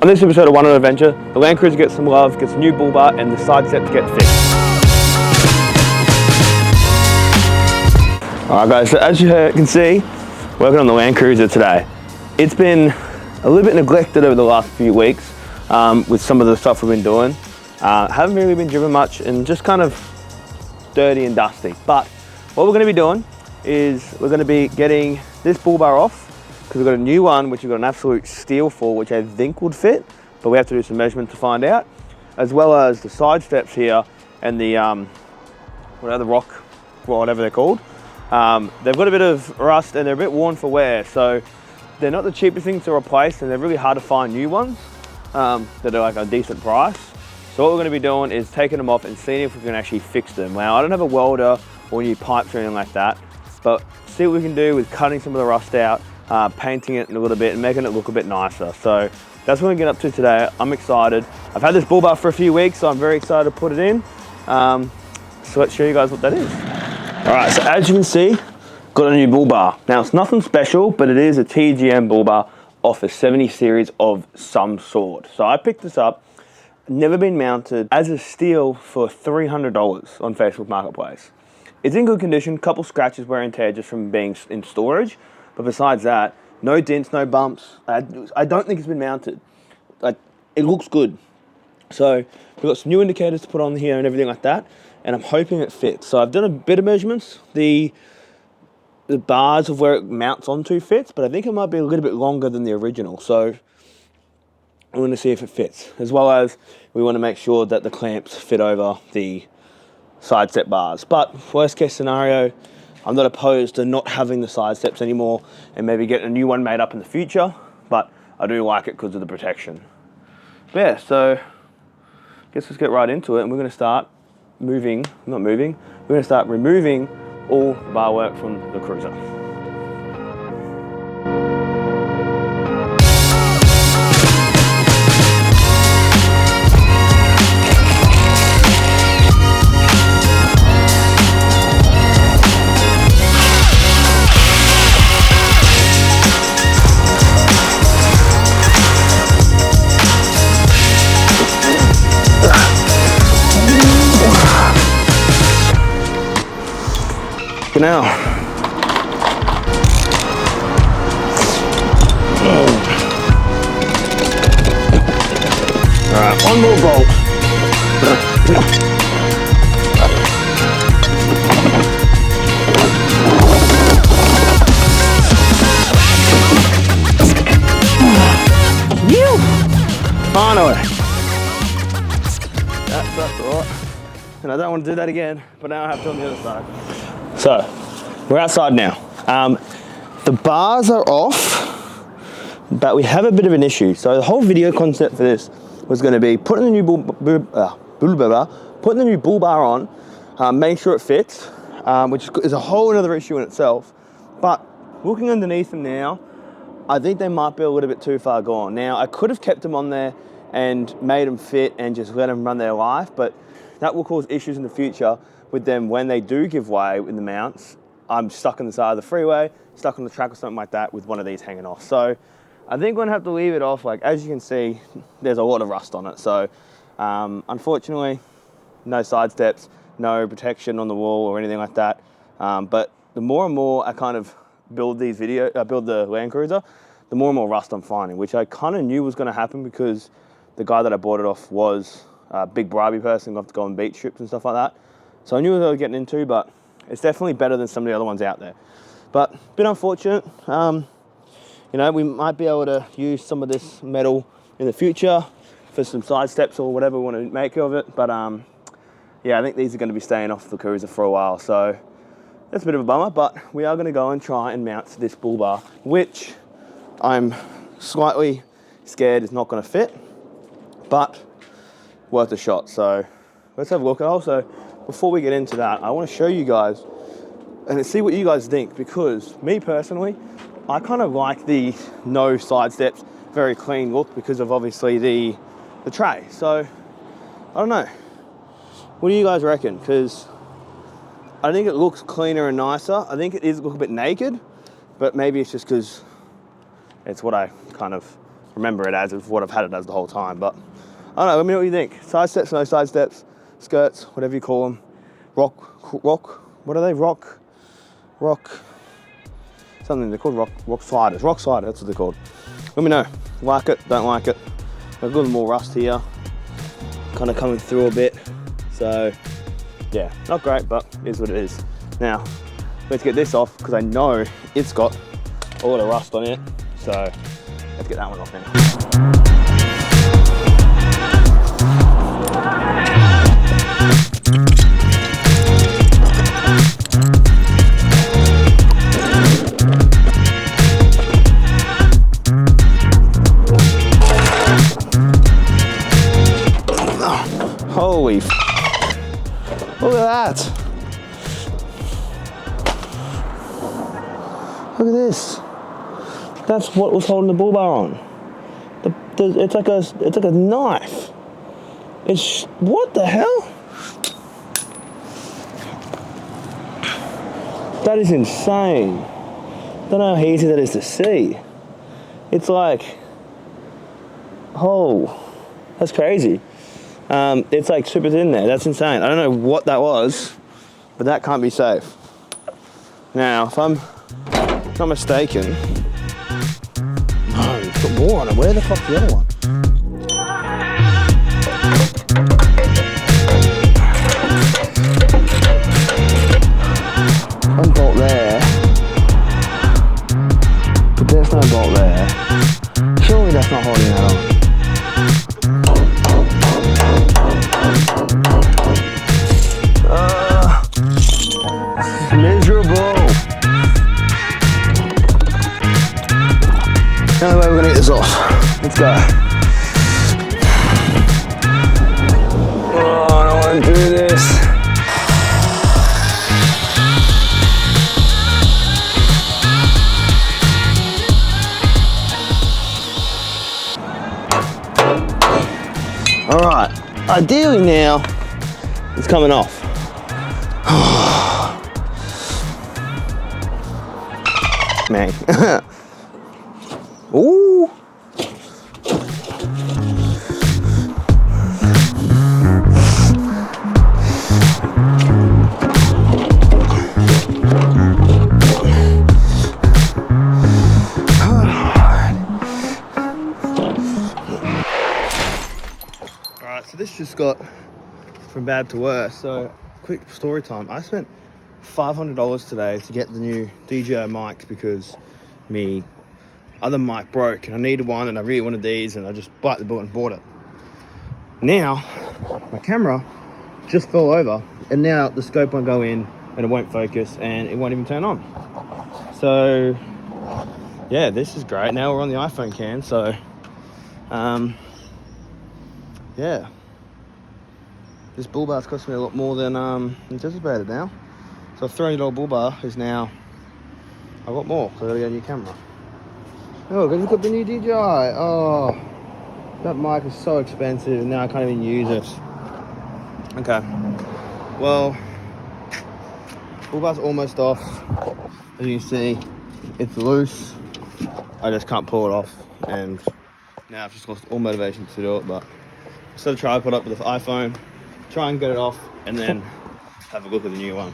On this episode of One on Adventure, the Land Cruiser gets some love, gets a new bull bar, and the side steps get fixed. Alright guys, so as you can see, working on the Land Cruiser today. It's been a little bit neglected over the last few weeks with some of the stuff we've been doing. Haven't really been driven much and just kind of dirty and dusty. But what we're going to be doing is we're going to be getting this bull bar off, because we've got a new one which we've got an absolute steal for, which I think would fit, but we have to do some measurements to find out, as well as the side steps here and the the rock, whatever they're called. They've got a bit of rust and they're a bit worn for wear, so they're not the cheapest things to replace, and they're really hard to find new ones that are like a decent price. So what we're going to be doing is taking them off and seeing if we can actually fix them. Now, I don't have a welder or new pipes or anything like that, but see what we can do with cutting some of the rust out, painting it a little bit and making it look a bit nicer. So that's what we're going to get up to today. I'm excited. I've had this bull bar for a few weeks, so I'm very excited to put it in. So let's show you guys what that is. All right, so as you can see, got a new bull bar. Now it's nothing special, but it is a TGM bull bar off a 70 series of some sort. So I picked this up, never been mounted, as a steal for $300 on Facebook Marketplace. It's in good condition, couple scratches, wear and tear just from being in storage. But besides that, no dents, no bumps. I don't think it's been mounted. It looks good. So we've got some new indicators to put on here and everything like that, and I'm hoping it fits. So I've done a bit of measurements. The bars of where it mounts onto fits, but I think it might be a little bit longer than the original. So I'm going to see if it fits, as well as we want to make sure that the clamps fit over the side step bars. But worst case scenario, I'm not opposed to not having the side steps anymore and maybe getting a new one made up in the future, but I do like it because of the protection. But yeah, so I guess let's get right into it, and we're going to start we're going to start removing all the bar work from the cruiser. Now, all right, one more bolt. Finally, that's all right. And I don't want to do that again, but now I have to on the other side. So, we're outside now. The bars are off, but we have a bit of an issue. So the whole video concept for this was going to be putting the new bull bar on, make sure it fits, which is a whole other issue in itself. But looking underneath them now, I think they might be a little bit too far gone. Now, I could have kept them on there and made them fit and just let them run their life, but that will cause issues in the future with them when they do give way in the mounts. I'm stuck on the side of the freeway, stuck on the track or something like that with one of these hanging off. So I think we're gonna have to leave it off. Like, as you can see, there's a lot of rust on it. So unfortunately, no side steps, no protection on the wall or anything like that. But the more and more I kind of build the Land Cruiser, the more and more rust I'm finding, which I kind of knew was gonna happen because the guy that I bought it off was a big bribey person, got to go on beach trips and stuff like that. So I knew what I was getting into, but it's definitely better than some of the other ones out there. But a bit unfortunate. You know, we might be able to use some of this metal in the future for some side steps or whatever we want to make of it. But yeah, I think these are going to be staying off the cruiser for a while. So that's a bit of a bummer, but we are going to go and try and mount this bull bar, which I'm slightly scared is not going to fit, but worth a shot. So let's have a look. Also, before we get into that, I want to show you guys and see what you guys think, because me personally, I kind of like the no side steps, very clean look because of obviously the tray. So I don't know. What do you guys reckon? Because I think it looks cleaner and nicer. I think it is a little bit naked, but maybe it's just because it's what I kind of remember it as what I've had it as the whole time. But I don't know, let me know what you think. Side steps, no side steps, skirts, whatever you call them. Rock, what are they? Rock, something, they're called rock sliders, that's what they're called. Let me know, like it, don't like it. I've got a little more rust here, kind of coming through a bit. So yeah, not great, but it is what it is. Now, let's get this off, because I know it's got a lot of rust on it. So let's get that one off now. Holy f***. Look at that. Look at this. That's what was holding the bull bar on. It's like a knife. What the hell? That is insane. Don't know how easy that is to see. It's like, oh, that's crazy. It's like super thin there. That's insane. I don't know what that was, but that can't be safe. Now, if I'm not mistaken, no, it's got more on it. Where the fuck's the other one? One bolt there, but there's no bolt there. Surely that's not holding that on. Miserable. The only way we're gonna get this off. Let's go. Oh, I don't want to do this. All right. Ideally now, it's coming off. Man. Ooh. Alright, so this just got from bad to worse. So quick story time. I spent $500 today to get the new DJI mics because me other mic broke and I needed one and I really wanted these and I just bite the bullet and bought it. Now my camera just fell over and now the scope won't go in and it won't focus and it won't even turn on. So yeah, this is great. Now we're on the iPhone cam, so yeah, this bull bar's cost me a lot more than anticipated now. So a $300 bull bar is now a lot more because I gotta get a new camera. Oh, look at the new DJI. Oh, that mic is so expensive and now I can't even use it. Okay, well, bull bar's almost off. As you can see, it's loose. I just can't pull it off and now I've just lost all motivation to do it, but set a tripod up with the iPhone, try and get it off and then have a look at the new one.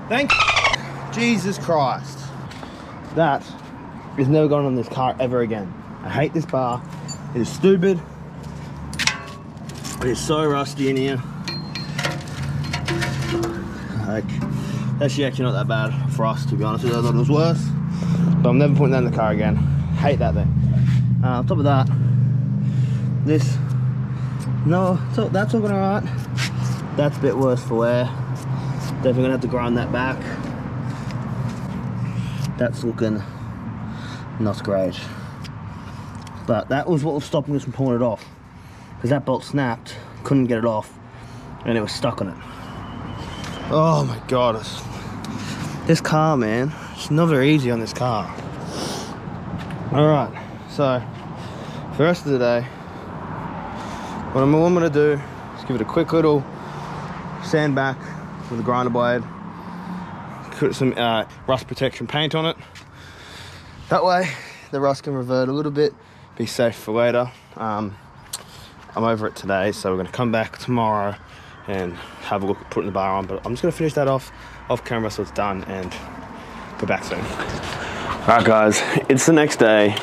Thank Jesus Christ. That is never going on this car ever again. I hate this bar. It is stupid. It is so rusty in here. Like, that's actually not that bad for us, to be honest with you. I thought it was worse. But I'm never putting that in the car again. Hate that thing. On top of that, this, no, so that's all going alright. That's a bit worse for wear. Definitely gonna have to grind that back. That's looking not great. But that was what was stopping us from pulling it off. because that bolt snapped, couldn't get it off, and it was stuck on it. Oh my God, this car, man, it's not very easy on this car. All right, so for the rest of the day, what I'm gonna do is give it a quick little sand back with a grinder blade, put some rust protection paint on it. That way the rust can revert a little bit, be safe for later. I'm over it today, so we're gonna come back tomorrow and have a look at putting the bar on, but I'm just gonna finish that off camera so it's done and go back soon. All right guys, it's the next day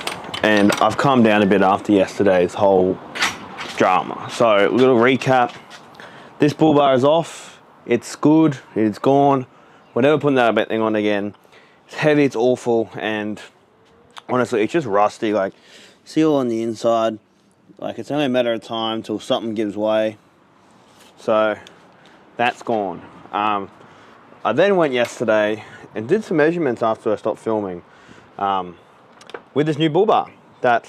and I've calmed down a bit after yesterday's whole drama. So a little recap, this bull bar is off, it's good, it's gone. We're never putting that thing on again. It's heavy, it's awful, and honestly, it's just rusty. Like, seal on the inside. Like, it's only a matter of time till something gives way. So, that's gone. I then went yesterday and did some measurements after I stopped filming with this new bull bar that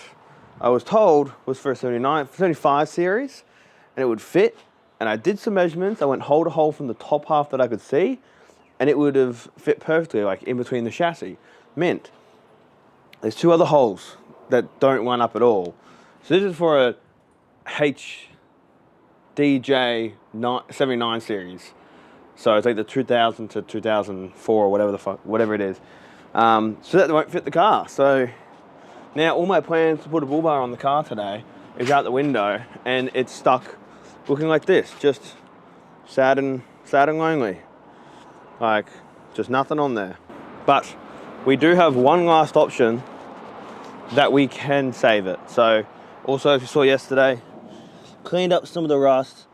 I was told was for a 75 series, and it would fit. And I did some measurements. I went hole to hole from the top half that I could see, and it would have fit perfectly, like in between the chassis. Mint. There's two other holes that don't line up at all. So this is for a HDJ 79 series. So it's like the 2000 to 2004 or whatever it is. So that won't fit the car. So now all my plans to put a bull bar on the car today is out the window, and it's stuck looking like this, just sad and lonely. Like, just nothing on there. But we do have one last option that we can save it. So also, if you saw yesterday, cleaned up some of the rust.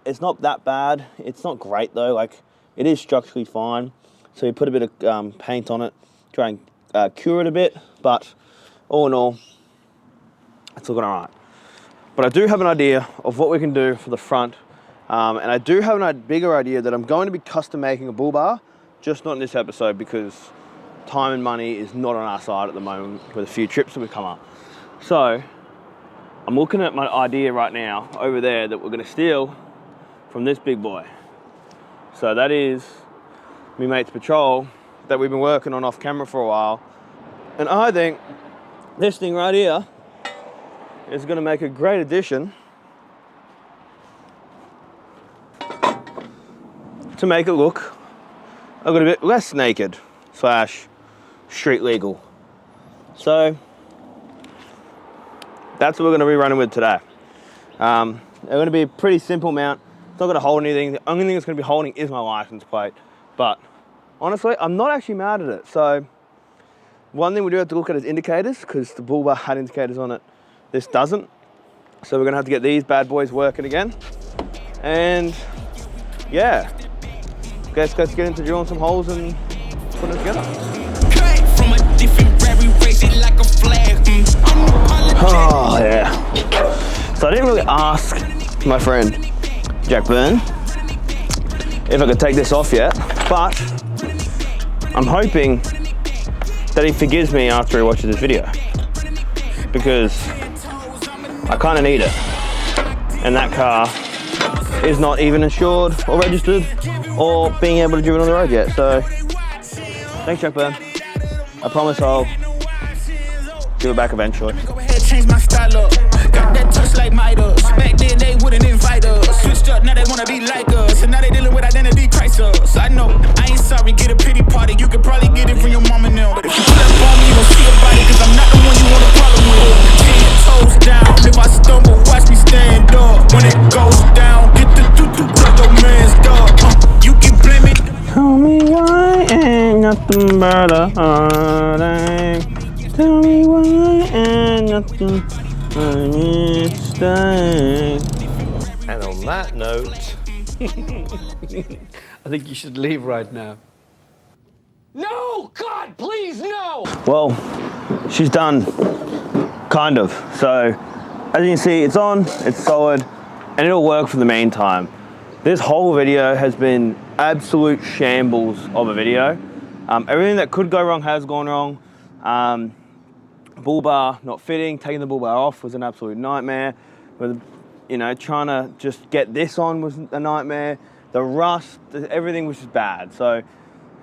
It's not that bad. It's not great though. Like, it is structurally fine. So we put a bit of paint on it, try and cure it a bit. But all in all, it's looking all right. But I do have an idea of what we can do for the front. And I do have a bigger idea that I'm going to be custom making a bull bar, just not in this episode because time and money is not on our side at the moment with a few trips that we've come up. So I'm looking at my idea right now over there that we're going to steal from this big boy. So that is me mate's patrol that we've been working on off camera for a while. And I think this thing right here is going to make a great addition to make it look a little bit less naked / street legal. So that's what we're going to be running with today. They're going to be a pretty simple mount. It's not going to hold anything. The only thing it's going to be holding is my license plate. But honestly, I'm not actually mad at it. So one thing we do have to look at is indicators, because the bull bar had indicators on it. This doesn't. So we're going to have to get these bad boys working again. And yeah, let's get into drilling some holes and putting it together. Oh yeah. So I didn't really ask my friend Jack Byrne if I could take this off yet, but I'm hoping that he forgives me after he watches this video, because I kind of need it, and that car is not even insured or registered or being able to drive it on the road yet. So thanks, Jack Byrne. I promise I'll give it back eventually. Change my style up. Got that touch like Midas. Back then they wouldn't invite us. Switched up, now they wanna be like us. And now they dealing with identity crisis. I know, I ain't sorry, get a pity party. You could probably get it from your mama now. But if you pull up on me, you gon' see a body, cause I'm not the one you want a problem with. 10 toes down, if I stumble, watch me stand up. When it goes down, get the doo-doo, cut your man's dog. You can blame it. Tell me why ain't nothing but a heartache. Tell me why ain't nothing but a mistake. And on that note, I think you should leave right now. No! God, please, no! Well, she's done, kind of. So, as you can see, it's on, it's solid, and it'll work for the meantime. This whole video has been absolute shambles of a video. Everything that could go wrong has gone wrong. Bull bar not fitting, taking the bull bar off was an absolute nightmare. with, you know, trying to just get this on was a nightmare. The rust, everything was just bad. So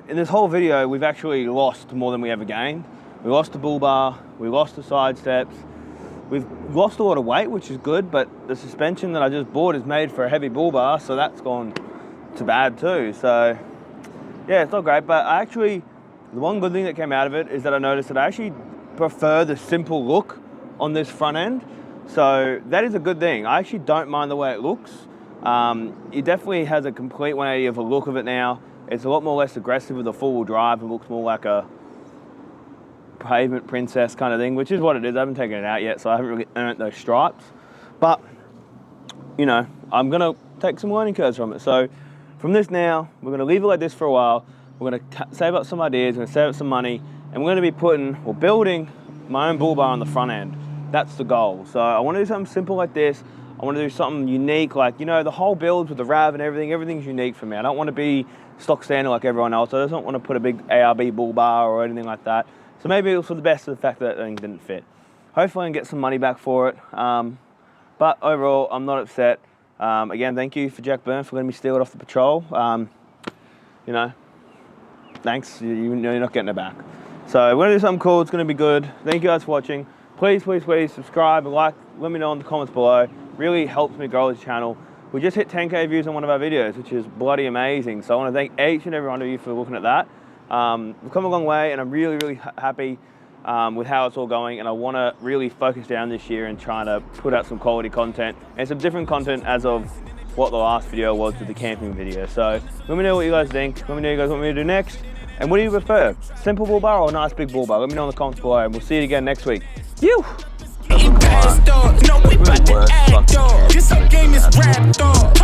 in this whole video, we've actually lost more than we ever gained. We lost the bull bar, we lost the side steps, we've lost a lot of weight, which is good, but the suspension that I just bought is made for a heavy bull bar, so that's gone to bad too. So yeah, it's not great, but the one good thing that came out of it is that I noticed that I actually prefer the simple look on this front end. So that is a good thing. I actually don't mind the way it looks. It definitely has a complete 180 of the look of it now. It's a lot more less aggressive with the four-wheel drive. It looks more like a pavement princess kind of thing, which is what it is. I haven't taken it out yet, so I haven't really earned those stripes. But, you know, I'm gonna take some learning curves from it. So from this now, we're gonna leave it like this for a while. We're gonna save up some ideas, we're gonna save up some money, and we're gonna be building my own bull bar on the front end. That's the goal. So I wanna do something simple like this. I wanna do something unique, like, you know, the whole build with the RAV and everything's unique for me. I don't wanna be stock standard like everyone else. I just don't wanna put a big ARB bull bar or anything like that. So maybe it was for the best of the fact that thing didn't fit. Hopefully I can get some money back for it. But overall, I'm not upset. Again, thank you for Jack Byrne for letting me steal it off the patrol. You know, thanks, you know you're not getting it back. So we're gonna do something cool, it's gonna be good. Thank you guys for watching. Please, please, please subscribe and like, let me know in the comments below. Really helps me grow this channel. We just hit 10K views on one of our videos, which is bloody amazing. So I wanna thank each and every one of you for looking at that. We've come a long way and I'm really, really happy with how it's all going, and I want to really focus down this year and trying to put out some quality content and some different content as of what the last video was with the camping video. So let me know what you guys think. Let me know what you guys want me to do next. And what do you prefer? Simple bull bar or a nice big bull bar? Let me know in the comments below and we'll see you again next week. You. No, we bout to act, dog. This whole game is rap, dog.